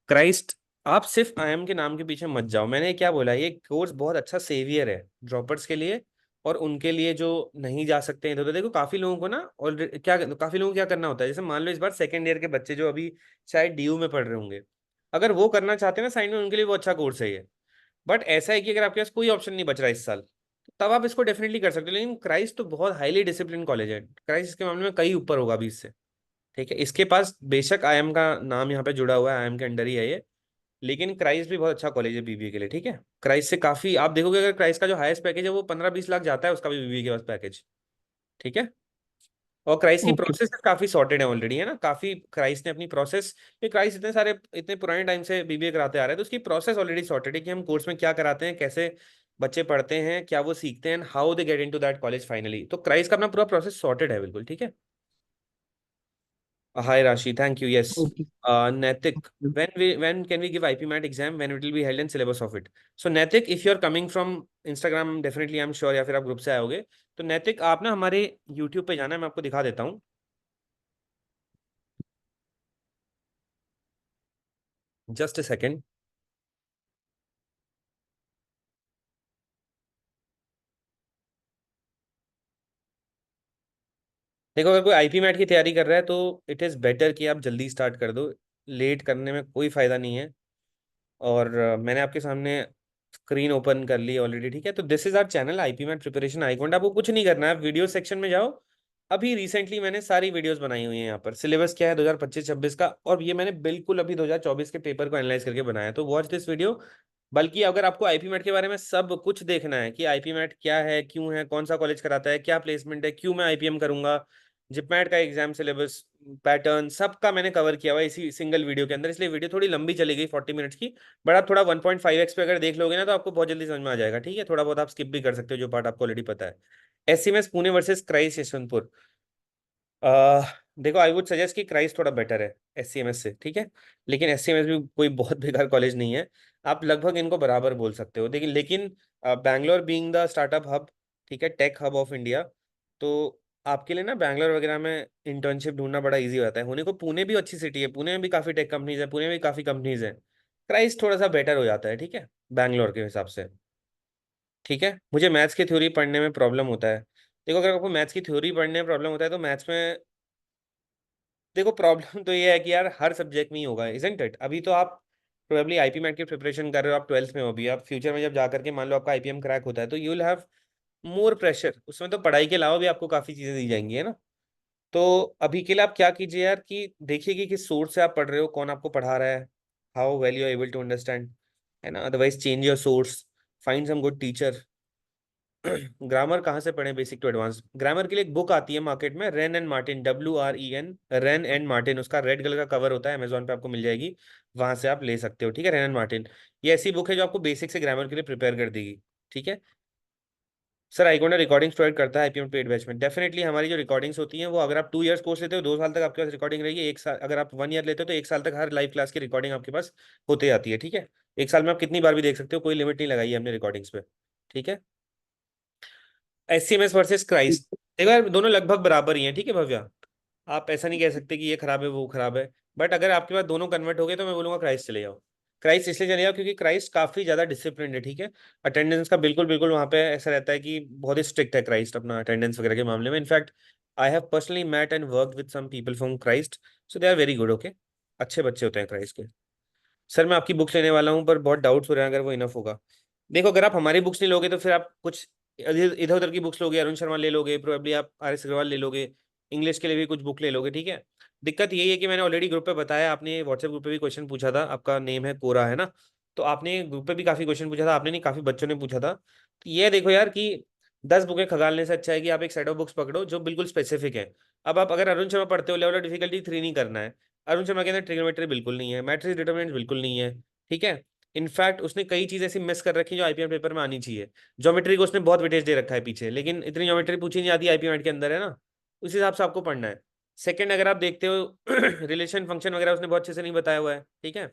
क्राइस्ट, आप सिर्फ आईएम के नाम के पीछे मत जाओ। मैंने क्या बोला, ये कोर्स बहुत अच्छा सेवियर है ड्रॉपर्स के लिए और उनके लिए जो नहीं जा सकते हैं। तो देखो काफी लोगों को ना, और काफी लोगों को क्या करना होता है, जैसे मान लो इस बार सेकेंड ईयर के बच्चे जो अभी शायद डीयू में पढ़ रहे होंगे, अगर वो करना चाहते हैं ना साइड में, उनके लिए वो अच्छा कोर्स है ये। बट ऐसा है कि अगर आपके पास कोई ऑप्शन नहीं बच रहा इस साल, तो तब आप इसको डेफिनेटली कर सकते हो। लेकिन क्राइस्ट तो बहुत हाईली डिसिप्लिन कॉलेज है, क्राइस्ट इसके मामले में कहीं ऊपर होगा अभी इससे। ठीक है, इसके पास बेशक आईएम का नाम यहाँ पे जुड़ा हुआ है, आईएम के अंडर ही है ये, लेकिन क्राइस्ट भी बहुत अच्छा कॉलेज है बीबीए के लिए। ठीक है, क्राइस्ट से काफी आप देखोगे, अगर क्राइस्ट का जो हाईएस्ट पैकेज है वो 15-20 लाख जाता है उसका भी बीबीए के पास पैकेज। ठीक है, और क्राइस्ट की Okay. प्रोसेस काफी सॉर्टेड है ऑलरेडी, है ना, काफी क्राइस्ट ने अपनी प्रोसेस, ये क्राइस्ट इतने पुराने टाइम से बीबीए कराते आ रहे हैं, तो उसकी प्रोसेस ऑलरेडी सॉर्टेड है कि हम कोर्स में क्या कराते हैं, कैसे बच्चे पढ़ते हैं, क्या वो सीखते हैं, how they get into that college finally. तो क्राइस्ट का अपना पूरा प्रोसेस सॉर्टेड है बिल्कुल। ठीक है। Hi Rashi, thank you. Yes. Okay. Naitik, when can we give IPMAT exam, when it will be held in syllabus of it? So Naitik, if you're coming from Instagram, definitely I'm sure, या फिर आप group से आओगे, तो नैतिक आप ना हमारे YouTube पे जाना है, मैं आपको दिखा देता हूँ। Just a second. देखो अगर कोई IPMAT की तैयारी कर रहा है तो इट इज़ बेटर कि आप जल्दी स्टार्ट कर दो, लेट करने में कोई फायदा नहीं है। और मैंने आपके सामने स्क्रीन ओपन कर ली ऑलरेडी। ठीक है, तो this is our channel IPMAT preparation icon. आपको कुछ नहीं करना है, वीडियो सेक्शन में जाओ। अभी रिसेंटली मैंने सारी वीडियोस बनाई हुई हैं यहाँ पर। सिलेबस क्या है 2025-26 का, और ये मैंने बिल्कुल अभी 2024 के पेपर को एनालाइज करके बनाया, तो वॉच दिस वीडियो। बल्कि अगर आपको IPMAT के बारे में सब कुछ देखना है कि IPMAT क्या है, क्यों है, कौन सा कॉलेज कराता है, क्या प्लेसमेंट है, क्यों मैं IPM करूंगा, जिपमैट का एग्जाम सिलेबस पैटर्न, सबका मैंने कवर किया हुआ है इसी सिंगल वीडियो के अंदर। इसलिए वीडियो थोड़ी लंबी चली गई 40 मिनट्स की, बट आप थोड़ा 1.5x पे अगर देख लोगे ना तो आपको बहुत जल्दी समझ में आ जाएगा। ठीक है, थोड़ा बहुत आप स्किप भी कर सकते हो जो पार्ट आपको ऑलरेडी पता है। SCMS Pune versus Christ Yeshwanthpur. देखो आई वुड सजेस्ट कि क्राइस्ट थोड़ा बेटर है SCMS से। ठीक है, लेकिन SCMS भी कोई बहुत बेकार कॉलेज नहीं है, आप लगभग इनको बराबर बोल सकते हो। लेकिन Bangalore being the startup hub, ठीक है, टेक हब ऑफ इंडिया, तो आपके लिए ना बैंगलोर वगैरह में इंटर्नशिप ढूंढना बड़ा इजी हो जाता है। होने को पुणे भी अच्छी सिटी है, पुणे में भी काफ़ी टेक कंपनीज है, पुणे में भी काफ़ी कंपनीज है। क्राइस्ट थोड़ा सा बेटर हो जाता है, ठीक है, बैंगलोर के हिसाब से। ठीक है, मुझे मैथ्स की थ्योरी पढ़ने में प्रॉब्लम होता है। देखो अगर आपको मैथ्स की थ्योरी पढ़ने में प्रॉब्लम होता है तो मैथ्स में देखो प्रॉब्लम तो ये है कि यार हर सब्जेक्ट में ही होगा, इजंट इट। अभी तो आप प्रोबेबली IPMAT की प्रिपरेशन कर रहे हो, आप 12th में हो अभी, आप फ्यूचर में जब जाकर के मान लो आपका IPM क्रैक होता है तो you will have more pressure, उसमें तो पढ़ाई के अलावा भी आपको काफ़ी चीज़ें दी जाएंगी, है ना। तो अभी के लिए आप क्या कीजिए यार कि देखिए कि किस सोर्स से आप पढ़ रहे हो, कौन आपको पढ़ा रहा है, how well you are able to understand, है ना। Otherwise change your source, find some good teacher. Grammar कहाँ से पढ़ें, बेसिक टू एडवांस। ग्रामर के लिए एक बुक आती है मार्केट में, rain and Martin, WREN, rain and Martin, उसका रेड कलर का कवर होता है, अमेजोन पे आपको मिल जाएगी, वहां से आप ले सकते हो। ठीक है, रेन एंड मार्टिन ये ऐसी बुक है जो आपको बेसिक से ग्रामर के लिए प्रिपेयर कर देगी। ठीक है सर, आइकॉन रिकॉर्डिंग्स प्रोवाइड करता है IPM पेड बैच में। डेफिनेटली हमारी जो रिकॉर्डिंग्स होती हैं वो, अगर आप 2 years कोर्स लेते हो 2 साल तक आपके पास रिकॉर्डिंग रहेगी। 1 साल अगर आप 1 year लेते हो तो 1 साल तक हर लाइव क्लास की रिकॉर्डिंग आपके पास होते जाती है। ठीक है, 1 साल में आप कितनी बार भी देख सकते हो, कोई लिमिट नहीं लगाई है हमने रिकॉर्डिंग्स पे। ठीक है, SCMS वर्सेस क्राइस्ट, देखो यार दोनों लगभग बराबर ही हैं। ठीक है भव्या, आप ऐसा नहीं कह सकते कि ये खराब है वो खराब है, बट अगर आपके पास दोनों कन्वर्ट हो गए तो मैं बोलूंगा क्राइस्ट चले जाओ। क्राइस्ट इसलिए चले जाओ क्योंकि क्राइस्ट काफी ज्यादा डिसिप्लिन है, ठीक है। अटेंडेंस का बिल्कुल बिल्कुल वहां पे ऐसा रहता है कि बहुत ही स्ट्रिक्ट है क्राइस्ट अपना अटेंडेंस वगैरह के मामले में। In fact I have personally met and worked with some people from Christ, so they are very good, okay. अच्छे बच्चे होते हैं क्राइस्ट के। सर मैं आपकी बुक्स लेने वाला हूँ पर बहुत डाउट्स हो रहे हैं अगर वो इनफ होगा। देखो अगर आप हमारी बुक्स नहीं लोगे तो फिर आप कुछ इधर उधर की बुक्स लोगे, अरुण शर्मा ले लोगे, प्रोबेबली आप RS अग्रवाल ले लोगे, इंग्लिश के लिए भी कुछ बुक ले लोगे, ठीक है। दिक्कत यही है कि मैंने ऑलरेडी ग्रुप पे बताया, आपने व्हाट्सएप ग्रुप पे भी क्वेश्चन पूछा था, आपका नेम है कोरा है ना, तो आपने ग्रुप पे भी काफी क्वेश्चन पूछा था, आपने नहीं काफी बच्चों ने पूछा था। तो ये देखो यार कि 10 बुकें खगालने से अच्छा है कि आप एक सेट ऑफ बुक्स पकड़ो जो बिल्कुल स्पेसिफिक है। अब आप अगर अरुण शर्मा पढ़ते हो, लेवल ऑफ डिफिकल्टी 3 नहीं करना है। अरुण शर्मा के अंदर ट्रिग्नोमेट्री बिल्कुल नहीं है, मैट्रिक्स डिटरमिनेंट बिल्कुल नहीं है, ठीक है। इनफैक्ट उसने कई चीज ऐसी मिस कर रखी है जो आईपीएम पेपर में आनी चाहिए। ज्योमेट्री को उसने बहुत वेटेज दे रखा है पीछे, लेकिन इतनी ज्योमेट्री पूछी नहीं आती आईपीएम के अंदर, है ना। उस हिसाब से आपको पढ़ना है। सेकंड, अगर आप देखते हो रिलेशन फंक्शन वगैरह उसने बहुत अच्छे से नहीं बताया हुआ है, ठीक है।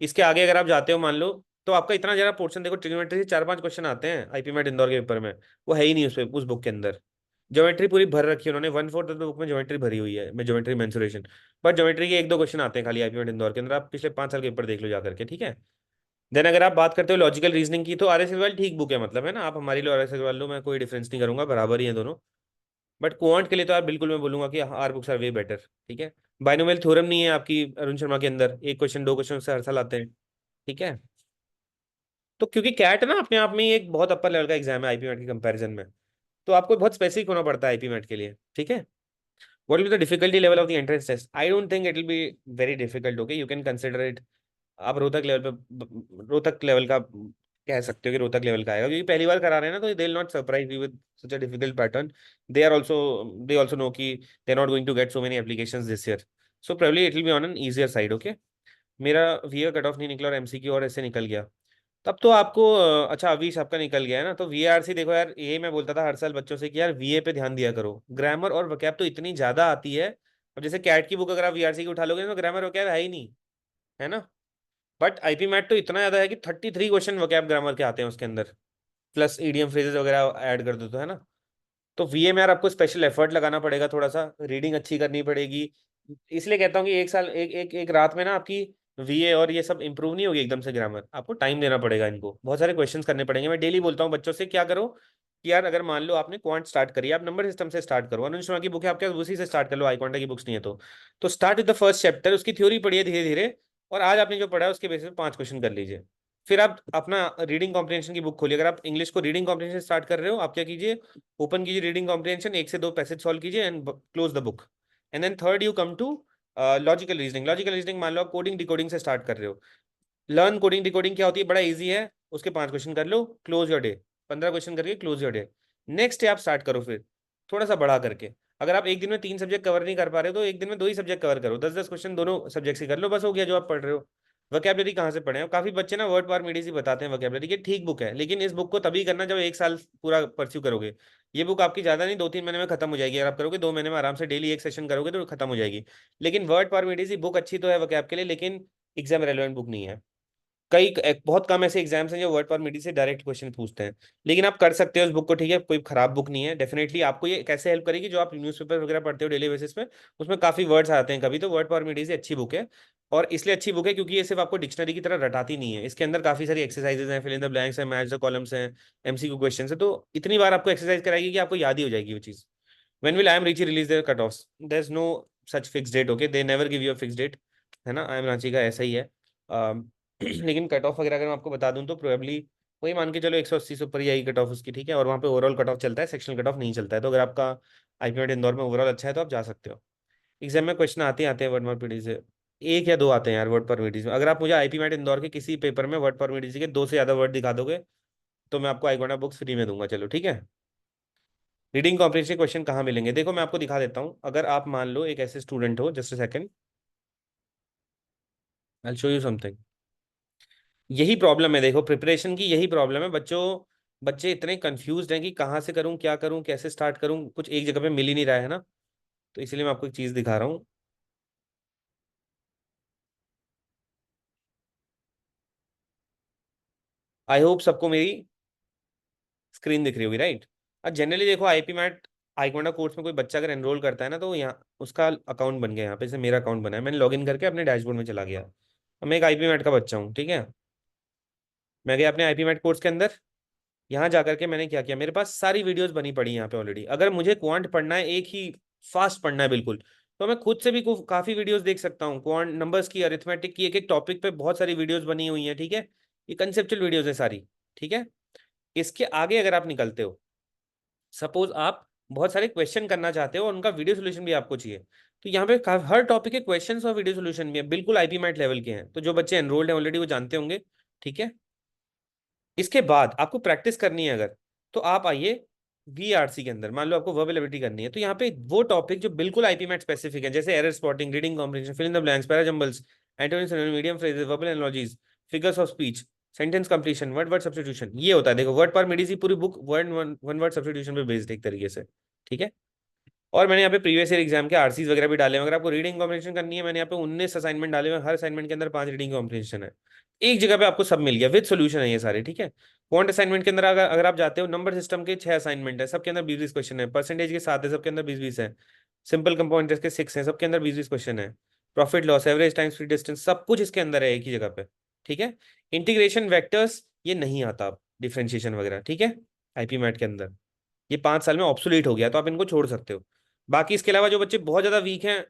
इसके आगे अगर आप जाते हो मान लो, तो आपका इतना जरा पोर्शन देखो, ट्रिग्नोमेट्री से 4-5 क्वेश्चन आते हैं आईपीएम इंदौर के पेपर में, वो है ही नहीं उस बुक के अंदर। ज्योमेट्री पूरी भर रखी है उन्होंने, 1/4 ऑफ द बुक में ज्योमेट्री भरी हुई है, में ज्योमेट्री मेंसुरेशन। बट ज्योमेट्री के 1-2 क्वेश्चन आते हैं खाली आईपीएम इंदौर के अंदर, आप पिछले 5 साल के पेपर देख लो जाकर के, ठीक है। देन अगर आप बात करते हो लॉजिकल रीजनिंग की, तो RS अग्रवाल ठीक बुक है, मतलब है ना, आप हमारी लो RS अग्रवाल लो, मैं कोई डिफरेंस नहीं करूंगा, बराबर ही है दोनों। बट क्वांट के लिए तो यार बिल्कुल मैं बोलूंगा कि are books are way better, ठीक है। बाइनोमियल थ्योरम नहीं है आपकी अरुण शर्मा के अंदर, 1 क्वेश्चन 2 क्वेश्चन से हर साल आते हैं, ठीक है। तो क्योंकि कैट ना अपने आप में ही एक बहुत अपर लेवल का एग्जाम है आईपी मैट के कंपैरिजन में, तो आपको बहुत स्पेसिफिक होना पड़ता है आईपी मैट के लिए, ठीक है। What will be the difficulty level of the entrance test? I don't think it will be very difficult. Okay, you can consider it. आप रोहतक लेवल पे, रोहतक लेवल का कह सकते हो कि रोहतक लेवल का आएगा, क्योंकि पहली बार करा रहे हैं ना, तो they will not surprise you with such a difficult pattern. They also know कि they are not going to get so many applications this year, so probably it will be on an easier side, okay. मेरा VA cut off नहीं निकला और MCQ और ऐसे निकल गया, तब तो आपको अच्छा अवीश आपका निकल गया है ना, तो वीआरसी देखो यार, ये मैं बोलता था हर साल बच्चों से कि यार वीए पे ध्यान दिया करो, ग्रामर और वोकैब तो इतनी ज्यादा आती है। अब जैसे कैट की बुक अगर आप वीआरसी की उठा लोगे तो ग्रामर वोकैब है ही नहीं, है ना। बट आईपी मैट तो इतना ज्यादा है कि 33 क्वेश्चन वोकैब ग्रामर के आते हैं उसके अंदर, प्लस ईडीएम फ्रेजेस वगैरह ऐड कर दो तो, है ना। तो वीए में यार आपको स्पेशल एफर्ट लगाना पड़ेगा, थोड़ा सा रीडिंग अच्छी करनी पड़ेगी। इसलिए कहता हूँ कि एक साल एक रात में ना आपकी वीए और ये सब इंप्रूव नहीं होगी एकदम से, ग्रामर आपको टाइम देना पड़ेगा, इनको बहुत सारे क्वेश्चंस करने पड़ेंगे। मैं डेली बोलता हूँ बच्चों से क्या करो कि यार अगर मान लो आपने क्वांट स्टार्ट करी, आप नंबर सिस्टम से स्टार्ट करो, अनुज शर्मा की बुक है आपके पास, उसी से स्टार्ट कर लो, आई क्वांटा की बुक्स नहीं है तो start with the first chapter, उसकी थ्योरी पढ़िए धीरे धीरे, और आज आपने जो पढ़ा है उसके बेसिस पे 5 क्वेश्चन कर लीजिए। फिर आप अपना रीडिंग कॉम्प्रिहेंशन की बुक खोलिए, अगर आप इंग्लिश को रीडिंग कॉम्प्रिहेंशन स्टार्ट कर रहे हो, आप क्या कीजिए, ओपन कीजिए रीडिंग कॉम्प्रिहेंशन, 1 से 2 पैसेज सॉल्व कीजिए and close the book. And then third you come to logical reasoning. Logical reasoning मान लो आप कोडिंग डिकोडिंग से स्टार्ट कर रहे हो, लर्न कोडिंग डिकोडिंग क्या होती है, बड़ा इजी है, उसके 5 क्वेश्चन कर लो, क्लोज योर डे, 15 क्वेश्चन करके close your day. Next day आप स्टार्ट करो फिर थोड़ा सा बढ़ा करके, अगर आप एक दिन में 3 सब्जेक्ट कवर नहीं कर पा रहे तो एक दिन में 2 ही सब्जेक्ट कवर करो, 10-10 क्वेश्चन दोनों सब्जेक्ट से कर लो, बस हो गया जो आप पढ़ रहे हो। वोकैबलरी कहाँ से पढ़े हैं, काफी बच्चे ना वर्ड पावर मीडियस ही बताते हैं वोकैबलरी की, ठीक बुक है, लेकिन इस बुक को तभी करना जब 1 साल पूरा परस्यू करोगे। ये बुक आपकी ज्यादा नहीं 2-3 महीने में खत्म हो जाएगी, अगर आप करोगे 2 महीने में आराम से डेली एक सेशन करोगे तो खत्म हो जाएगी। लेकिन वर्ड पावर मीडियस बुक अच्छी तो है वोकैब के लिए, लेकिन एग्जाम रेलेवेंट बुक नहीं है। बहुत कम ऐसे एग्जाम्स हैं जो वर्ड फॉर्मेटिव से डायरेक्ट क्वेश्चन पूछते हैं, लेकिन आप कर सकते हो उस बुक को, ठीक है, कोई खराब बुक नहीं है। डेफिनेटली आपको ये कैसे हेल्प करेगी, जो आप न्यूज़पेपर वगैरह पढ़ते हो डेली बेसिस पे, उसमें काफी वर्ड्स आते हैं कभी, तो वर्ड फॉर्मेटिव से अच्छी बुक है। और इसलिए अच्छी बुक है क्योंकि ये सिर्फ आपको डिक्शनरी की तरह रटाती नहीं है, इसके अंदर काफी सारी एक्सरसाइजेज हैं, फिल इन द ब्लैंक्स हैं, मैच द कॉलम्स हैं, एमसीक्यू क्वेश्चन है, तो इतनी बार आपको एक्सरसाइज कराएगी कि आपको याद ही हो जाएगी वो चीज। When will IIM Ranchi release their cutoffs? There's no such fixed date, okay? They never give you a fixed date, है ना। IIM रांची का ऐसा ही है। लेकिन कट ऑफ वगैरह अगर मैं आपको बता दूं तो प्रोबेबली वही मान के चलो 180 से ऊपर ही आएगी कट ऑफ उसकी, ठीक है। और वहाँ पे ओवरऑल कट ऑफ चलता है, सेक्शनल कट ऑफ नहीं चलता है, तो अगर आपका आईपीएट इंदौर में ओवरऑल अच्छा है तो आप जा सकते हो। एग्जाम में क्वेश्चन आते हैं वर्ड पर पीडी से, 1 या 2 आते हैं यार वर्ड पर पीडी में। अगर आप मुझे आईपी मैट इंदौर के किसी पेपर में वर्ड पर पीडी के 2 से ज्यादा वर्ड दिखा दोगे तो मैं आपको आईकॉना बुक्स फ्री में दूंगा, चलो ठीक है। रीडिंग कॉम्प्रिहेंशन क्वेश्चन कहाँ मिलेंगे, देखो मैं आपको दिखा देता हूँ। अगर आप मान लो एक ऐसे स्टूडेंट हो, just a second, I will show you something. यही प्रॉब्लम है, देखो प्रिपरेशन की यही प्रॉब्लम है बच्चों, बच्चे इतने कंफ्यूज्ड हैं कि कहाँ से करूँ, क्या करूँ, कैसे स्टार्ट करूँ, कुछ एक जगह पे मिल ही नहीं रहा है ना। तो इसलिए मैं आपको एक चीज दिखा रहा हूँ। आई होप सबको मेरी स्क्रीन दिख रही होगी, राइट। अब जनरली देखो आईपी मैट आईकोना कोर्स में कोई बच्चा अगर एनरोल करता है ना, तो यहाँ उसका अकाउंट बन गया, यहाँ पे से मेरा अकाउंट बना है, मैंने लॉगिन करके अपने डैशबोर्ड में चला गया। मैं एक आईपी मैट का बच्चा हूँ, ठीक है। मैं गया अपने आईपी मैट कोर्स के अंदर, यहाँ जाकर के मैंने क्या किया, मेरे पास सारी वीडियोस बनी पड़ी हैं यहाँ पे ऑलरेडी। अगर मुझे क्वांट पढ़ना है, एक ही फास्ट पढ़ना है बिल्कुल, तो मैं खुद से भी काफी वीडियोस देख सकता हूँ। क्वांट नंबर्स की, अरिथमेटिक की, एक एक टॉपिक पे बहुत सारी वीडियोस बनी हुई हैं, ठीक है। ये कंसेप्चुअल वीडियोस है सारी, ठीक है। इसके आगे अगर आप निकलते हो, सपोज आप बहुत सारे क्वेश्चन करना चाहते हो और उनका वीडियो सोल्यूशन भी आपको चाहिए, तो यहाँ पे हर टॉपिक के क्वेश्चंस और वीडियो सोल्यूशन भी है, बिल्कुल आईपी मैट लेवल के हैं। तो जो बच्चे एनरोल्ड हैं ऑलरेडी वो जानते होंगे, ठीक है। इसके बाद आपको प्रैक्टिस करनी है अगर, तो आप आइए वीआरसी के अंदर। मान लो आपको वर्बल एबिलिटी करनी है, तो यहाँ पे वो टॉपिक जो बिल्कुल आईपी मैट स्पेसिफिक है, जैसे error spotting, reading comprehension, fill in the blanks, parajumbles, antonyms, medium phrases, verbal analogies, figures of speech, sentence completion, word word substitution, ये होता है। देखो वर्ड पर मेडिसी पूरी book word one word substitution पे बेस्ड एक तरीके से, ठीक है। और मैंने यहाँ पे प्रीवियस ईयर एग्जाम के आरसीज वगैरह भी डाले हैं। अगर आपको रीडिंग कॉम्प्रिहेंशन करनी है, मैंने यहाँ पे 19 असाइनमेंट डाले हुए हैं, हर असाइनमेंट के अंदर 5 रीडिंग कॉम्प्रिहेंशन है। एक जगह पे आपको सब मिल गया, विद सोल्यूशन है ये सारे, ठीक है। क्वांट असाइनमेंट के अंदर अगर आप जाते हो, नंबर सिस्टम के 6 असाइनमेंट है, सबके अंदर 20-20 क्वेश्चन है। परसेंटेज के 7 है, सबके अंदर 20-20 है। सिंपल कंपाउंड इंटरेस्ट के 6 है, सबके अंदर 20-20 क्वेश्चन है। Profit loss, average time, free distance, सब कुछ इसके अंदर है एक ही जगह पे, ठीक है। इंटीग्रेशन, वेक्टर्स, ये नहीं आता, डिफ्रेंशिएशन वगैरह, ठीक है, आईपी मैट के अंदर। ये 5 साल में ऑब्सोलीट हो गया, तो आप इनको छोड़ सकते हो। बाकी इसके अलावा जो बच्चे बहुत ज्यादा वीक हैं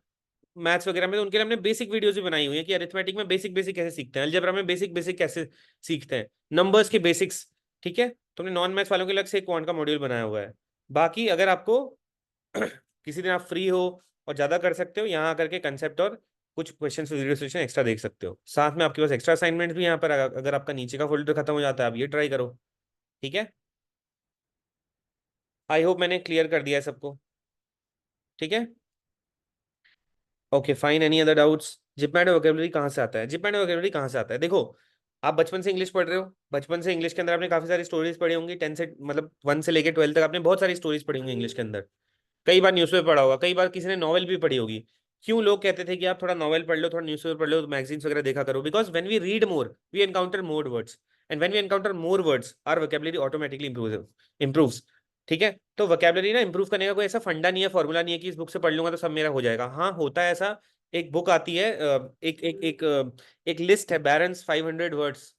मैथ्स वगैरह में, तो उनके लिए हमने बेसिक वीडियोस भी बनाई हुई है कि अरिथमेटिक में बेसिक बेसिक कैसे सीखते हैं, अलजेब्रा में बेसिक बेसिक कैसे सीखते हैं, नंबर्स के बेसिक्स, ठीक है। तो हमने नॉन मैथ्स वालों के अलग से एक क्वांट का मॉड्यूल बनाया हुआ है। बाकी अगर आपको किसी दिन आप फ्री हो और ज्यादा कर सकते हो, यहाँ आकर के कंसेप्ट और कुछ क्वेश्चन वीडियो सोल्यूशन एक्स्ट्रा देख सकते हो। साथ में आपके पास एक्स्ट्रा असाइनमेंट भी यहाँ पर, अगर आपका नीचे का फोल्डर खत्म हो जाता है, आप ये ट्राई करो, ठीक है। आई होप मैंने क्लियर कर दिया है सबको, ठीक है। Okay fine, any other doubts? GIPMAT vocabulary कहाँ से आता है? जिपमैट वोकेबलरी कहाँ से आता है? देखो, आप बचपन से इंग्लिश पढ़ रहे हो, बचपन से इंग्लिश के अंदर आपने काफी सारी स्टोरीज पढ़ी होंगी। 10 से मतलब 1 से लेकर 12 तक आपने बहुत सारी स्टोरीज पढ़ी होंगी इंग्लिश के अंदर। कई बार न्यूज़पेपर पढ़ा होगा, कई बार किसी ने नॉवल भी पढ़ी होगी। क्यों लोग कहते थे कि आप थोड़ा नॉवल पढ़ लो, थोड़ा न्यूज़पेपर पढ़ लो, मैगजीन्स वगैरह देखा करो? Because when we read more we encounter more words, and when we encounter more words our vocabulary automatically improves, ठीक है। तो वोकेबलरी ना इंप्रूव करने का कोई ऐसा फंडा नहीं है, फॉर्मूला नहीं है कि इस बुक से पढ़ लूंगा तो सब मेरा हो जाएगा। हाँ होता है ऐसा, एक बुक आती है, एक लिस्ट है, बैरन्स 500 वर्ड्स,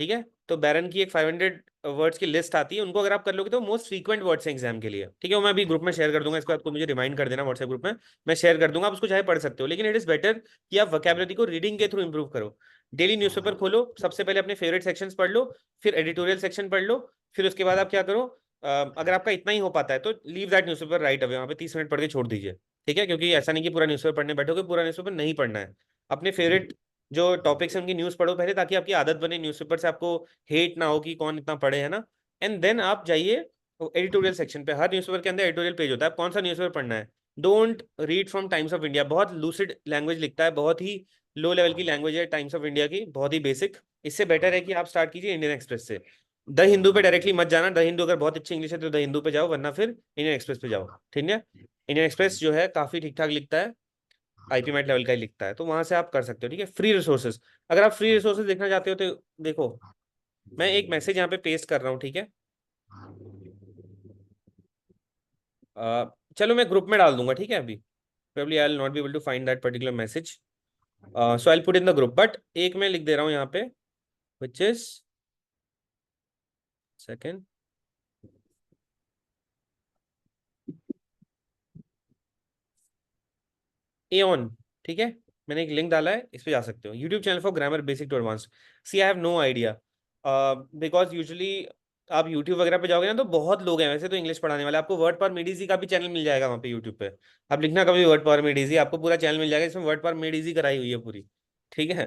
ठीक है। तो बैरन की एक 500 वर्ड्स की लिस्ट आती है, उनको अगर आप कर लोगे तो मोस्ट फ्रीक्वेंट वर्ड्स हैं एग्जाम के लिए, ठीक है। वो मैं अभी ग्रुप में शेयर कर दूंगा, इसको आपको मुझे रिमाइंड कर देना व्हाट्सएप ग्रुप में, मैं शेयर कर दूंगा, आप उसको चाहे पढ़ सकते हो। लेकिन इट इज बेटर कि आप वोकैबुलरी को रीडिंग के थ्रू इंप्रूव करो। डेली न्यूज़पेपर खोलो, सबसे पहले अपने फेवरेट सेक्शंस पढ़ लो, फिर एडिटोरियल सेक्शन पढ़ लो, फिर उसके बाद आप क्या करो, अगर आपका इतना ही हो पाता है तो leave that newspaper right away, वहाँ पे 30 मिनट पढ़ के छोड़ दीजिए, ठीक है। क्योंकि ऐसा नहीं कि पूरा न्यूज़पेपर पढ़ने बैठोगे, पूरा न्यूज़पेपर नहीं पढ़ना है। अपने फेवरेट जो टॉपिक्स हैं उनकी न्यूज़ पढ़ो पहले, ताकि आपकी आदत बने न्यूज़पेपर से, आपको हेट ना हो कि कौन इतना पढ़े, है ना। एंड देन आप जाइए एडिटोरियल सेक्शन पे। हर न्यूज़पेपर के अंदर एडिटोरियल पेज होता है, आप कौन सा न्यूज़पेपर पढ़ना है। Don't read from times of India, बहुत लूसिड लैंग्वेज लिखता है, बहुत ही लो लेवल की लैंग्वेज है टाइम्स ऑफ इंडिया की, बहुत ही बेसिक। इससे बेटर है कि आप स्टार्ट कीजिए इंडियन एक्सप्रेस से। द हिंदू पे डायरेक्टली मत जाना, द हिंदू अगर बहुत अच्छी इंग्लिश है तो द हिंदू पे जाओ, वरना फिर इंडियन एक्सप्रेस पे जाओ, ठीक है। इंडियन एक्सप्रेस जो है काफी ठीक ठाक लिखता है, आईपी मैट लेवल का ही लिखता है, तो वहां से आप कर सकते हो, ठीक है। फ्री रिसोर्सेज, अगर आप फ्री रिसोर्सेज देखना चाहते हो तो देखो, मैं एक मैसेज यहाँ पे पेस्ट कर रहा हूँ, ठीक है। चलो मैं ग्रुप में डाल दूंगा, ठीक है। अभी probably I'll not be able to find that particular message, so I'll put in the group, but एक मैं लिख दे रहा हूँ यहाँ पे, which is second, एओन, ठीक है। मैंने एक लिंक डाला है, इस पे जा सकते हो, YouTube channel for grammar basic to advanced. See I have no idea, because usually आप यूट्यूब वगैरह पे जाओगे ना तो बहुत लोग हैं वैसे तो इंग्लिश पढ़ाने वाले। आपको वर्ड पावर मेड इजी का भी चैनल मिल जाएगा वहाँ पे यूट्यूब पे, आप लिखना कभी वर्ड पावर मेड इजी, आपको पूरा चैनल मिल जाएगा इसमें वर्ड पावर मेड इजी कराई हुई है पूरी, ठीक है।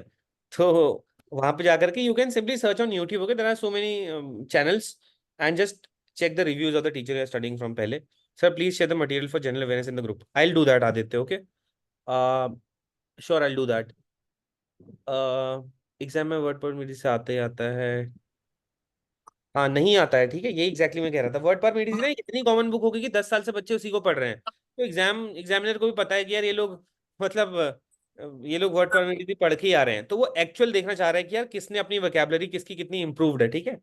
तो वहां पे जाकर के you can simply search on YouTube, okay, there are so many channels, and just check the reviews of the teacher you are studying from पहले। Sir please share the material for general awareness in the group, I will do that Aditya, okay. Sure I will do that. Exam में word पर मेरे से आता ही आता है, हाँ नहीं आता है, ठीक है। यही एग्जैक्टली मैं कह रहा था, वर्ड पर मेडिसिन ना इतनी कॉमन बुक होगी कि 10 साल से बच्चे उसी को पढ़ रहे हैं, तो एग्जामिनर को भी पता है कि यार ये लोग, मतलब ये लोग वर्ड पर मेडिसिन पढ़ के ही आ रहे हैं, तो वो एक्चुअल देखना चाह रहा है कि यार किसने अपनी वोकैबुलरी किसकी कितनी इंप्रूव्ड है, ठीक है।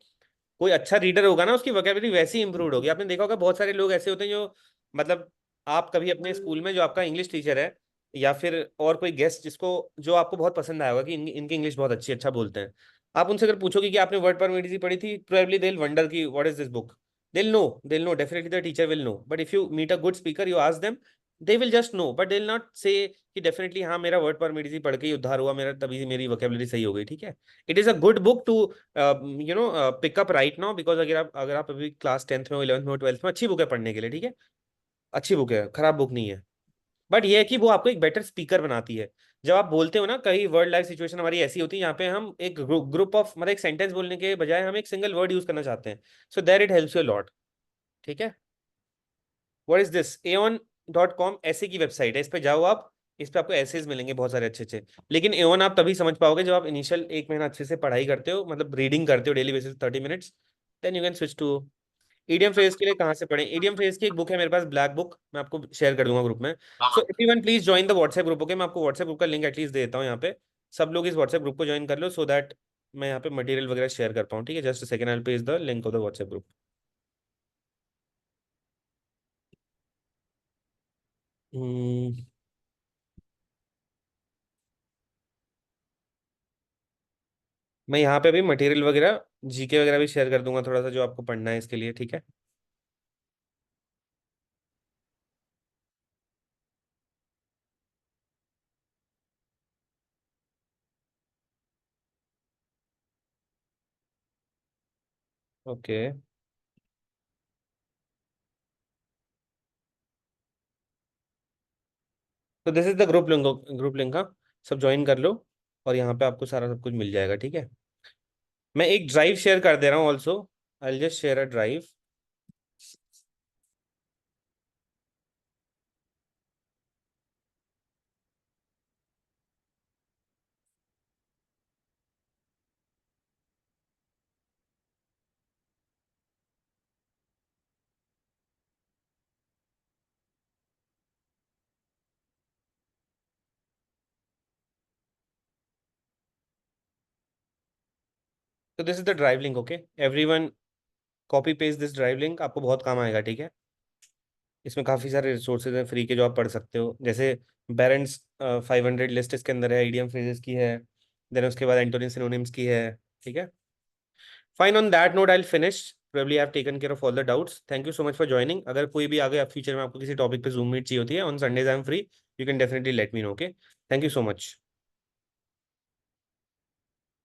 कोई अच्छा रीडर होगा ना उसकी वोकैबुलरी वैसी ही इंप्रूव्ड होगी। आपने देखा होगा बहुत सारे लोग ऐसे होते हैं जो, मतलब आप कभी अपने स्कूल में जो आपका इंग्लिश टीचर है, या फिर और कोई गेस्ट जिसको जो आपको बहुत पसंद आया होगा कि इनकी इंग्लिश बहुत अच्छा बोलते हैं, आप उनसे अगर पूछोगे कि आपने वर्ड परमिटिजी पढ़ी थी, प्रोबेबली दे विल वंडर कि what is this book. They'll know definitely, the teacher will know, but if you meet a good speaker, you ask them, they will just know, but they'll not say कि definitely हाँ मेरा word परमिटिजी पढ़ के ही उद्धार हुआ मेरा, तभी मेरी वोकेबलरी सही हो गई, ठीक है। It is a good book to pick up right now, because अगर आप अभी क्लास 10th में हो, 11th में हो, 12th में, अच्छी बुक है पढ़ने के लिए, ठीक है, अच्छी बुक है, खराब बुक नहीं है। बट ये है कि वो आपको एक बेटर स्पीकर बनाती है। जब आप बोलते हो ना, कई वर्ड लाइफ सिचुएशन हमारी ऐसी होती है यहाँ पे हम एक ग्रुप ऑफ, मतलब एक सेंटेंस बोलने के बजाय हम एक सिंगल वर्ड यूज करना चाहते हैं, so there it helps you lot, ठीक है। व्हाट इज दिस, aon.com ऐसे की वेबसाइट है, इस पे जाओ आप, इस पे आपको ऐसेज मिलेंगे बहुत सारे अच्छे अच्छे। लेकिन एओन आप तभी समझ पाओगे जब आप इनिशियल 1 महीना अच्छे से पढ़ाई करते हो, मतलब रीडिंग करते हो daily basis 30 minutes, then you can switch to. Idiom phrase के लिए कहाँ से पढ़ें? ईडीएम फ्रेज की एक बुक है मेरे पास, ब्लैक बुक, मैं आपको शेयर कर दूंगा ग्रुप में। So everyone please join the WhatsApp group, okay. मैं आपको व्हाट्सएप ग्रुप का लिंक एटलीस्ट दे देता हूँ यहाँ पे, सब लोग इस व्हाट्सएप ग्रुप को ज्वाइन कर लो, सो दैट मैं यहाँ पे मटेरियल वगैरह शेयर कर पाऊँ, ठीक है। Just second, I will paste the link of the WhatsApp group. मैं यहाँ पे भी मटेरियल वगैरह, जीके वगैरह भी शेयर कर दूंगा थोड़ा सा, जो आपको पढ़ना है इसके लिए, ठीक है। ओके, तो this is the group link, हाँ, सब ज्वाइन कर लो, और यहाँ पे आपको सारा सब कुछ मिल जाएगा, ठीक है। मैं एक ड्राइव शेयर कर दे रहा हूँ also, I will just share a drive. तो this is the drive link, okay everyone, copy paste this drive link, आपको बहुत काम आएगा, ठीक है। इसमें काफ़ी सारे रिसोर्सेज हैं फ्री के जो आप पढ़ सकते हो, जैसे बेरेंट्स 500 लिस्ट इसके अंदर है, इडियम फ्रेजेस की है, देन उसके बाद एंटोनिम सिनोनिम्स की है, ठीक है। Fine, on that note I will finish, probably I have taken care of all the doubts, thank you so much for joining. अगर कोई भी आगे फ्यूचर में आपको किसी टॉपिक पे जूम मीट चाहिए होती है, on Sundays I am free, you can definitely let me know, okay. Thank you so much.